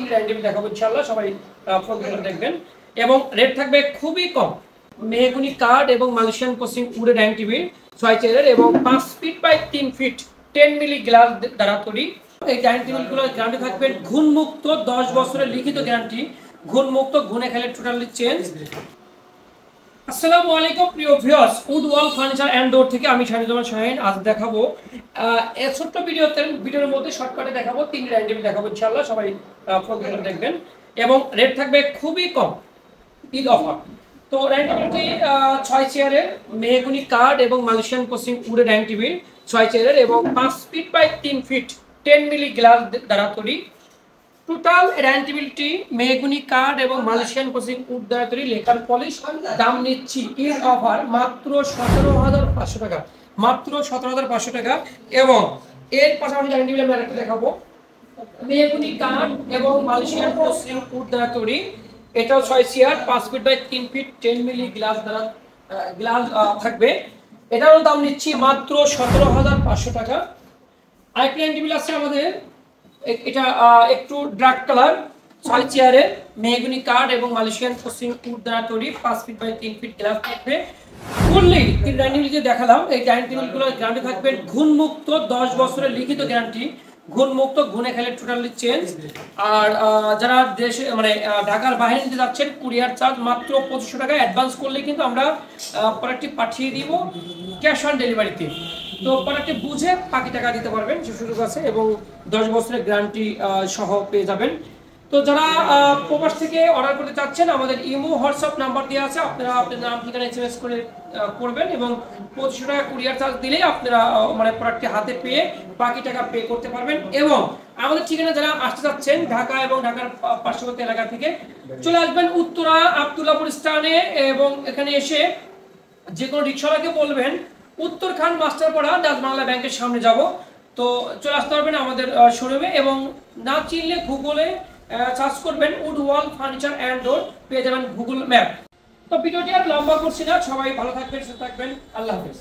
তিন র্যান্ডম দেখাবো ইনশাআল্লাহ, সবাই ফোন করে দেখবেন। এবং রেট থাকবে খুবই কম। মেহগুনি কার্ড এবং মালয়েশিয়ান কোচিং উডে ডাইনিং টিভি 6 চেয়ারের এবং 5 feet by 3 feet 10 milli glass দ্বারা তৈরি। এই ডাইনিং টেবিলগুলোর গ্যারান্টি থাকবে ঘুণমুক্ত 10 বছরের লিখিত গ্যারান্টি, ঘুণমুক্ত, ঘুণে খেলে টোটালি চেঞ্জ। আসসালামু আলাইকুম প্রিয় viewers, wood wall furniture and door থেকে আমি শাহিনুজ্জামান শাহিন আজ দেখাবো এই ছোট্ট ভিডিওর মধ্যে শর্টকাটে দেখাবো তিন র্যান্ডম দেখাবো ইনশাআল্লাহ, সবাই ফোন করে দেখবেন। এবং রেট থাকবে খুবই কম, ঈদ অফার। তো র্যান্ডমটি 6 চেয়ারের মেহগুনি কার্ড এবং মালয়েশিয়ান কোচিং উডে ডাইনিং টিভি 6 চেয়ারের এবং 5 feet by 3 feet 10 milli glass দ্বারা তৈরি। টোটাল র্যান্টেবিলিটি মেহগুনি কার্ড এবং মালয়েশিয়ান কোচিং উড দ্বারা তৈরি, লেকার পলিশ। দাম নিচ্ছি ঈদ অফার মাত্র 17,500 টাকা, মাত্র 17,500 টাকা। এবং এর পাশাপাশি ডাইনিং টেবিল আমি আরেকটা দেখাবো, মেহগুনি কার্ড এবং মালয়েশিয়ান কোচিং উড দ্বারা তৈরি। এটাও 6 chair 5 feet by 3 feet 10 milli glass দ্বারা থাকবে। এটারও দাম নিচ্ছি মাত্র 17,500 টাকা। আরেকটা ডাইনিং টেবিল আছে আমাদের, এটা একটু ডার্ক কালার, 6 চেয়ারে মেহগুনি কার্ড এবং মালয়েশিয়ান কোচিং উড দ্বারা তৈরি, 5 ফিট বাই 3 ফিট গ্লাস থাকবে। ফুললি তিন ডাইনিং টেবিল যে দেখালাম, এই ডাইনিং টেবিলগুলোর গ্যারান্টি থাকবে ঘুণমুক্ত 10 বছরের লিখিত গ্যারান্টি, ঘুণমুক্ত, ঘুণে খেলে টোটালি চেঞ্জ। আর যারা দেশে মানে ঢাকার বাইরে নিতে যাচ্ছেন, কুরিয়ার চার্জ মাত্র 2500 টাকা অ্যাডভান্স করলে কিন্তু আমরা প্রোডাক্টটি পাঠিয়ে দিব ক্যাশ অন ডেলিভারিতে। তো প্রোডাক্টটি বুঝে বাকি টাকা দিতে পারবেন, সে সুযোগ আছে। এবং 10 বছরের গ্যারান্টি সহ পেয়ে যাবেন। তো যারা প্রবাস থেকে অর্ডার করতে চাচ্ছেন, আমাদের ইমো হোয়াটসঅ্যাপ নাম্বার দেওয়া আছে, আপনারা আপনার নাম ঠিকানা SMS করে করবেন এবং 2500 টাকা কুরিয়ার চার্জ দিলেই আপনারা মানে প্রোডাক্টটি হাতে পেয়ে বাকি টাকা পে করতে পারবেন। এবং আমাদের ঠিকানা যারা আসতে চাচ্ছেন ঢাকা এবং ঢাকার পার্শ্ববর্তী এলাকা থেকে, চলে আসবেন উত্তরা আব্দুল্লাহপুর স্থানে। এবং এখানে এসে যে কোনো রিক্সাওয়ালাকে বলবেন উত্তরখান মাস্টারপাড়া ডাচ বাংলা ব্যাংকের সামনে যাব, তো চলে আসতে পারবেন আমাদের শোরুমে। এবং না চিনলে গুগলে সার্চ করবেন wood wall furniture and door, পেয়ে যাবেন গুগল ম্যাপ। তো ভিডিওটি আর লম্বা করছি না, সবাই ভালো থাকবেন, সুস্থ থাকবেন, আল্লাহ হাফেজ।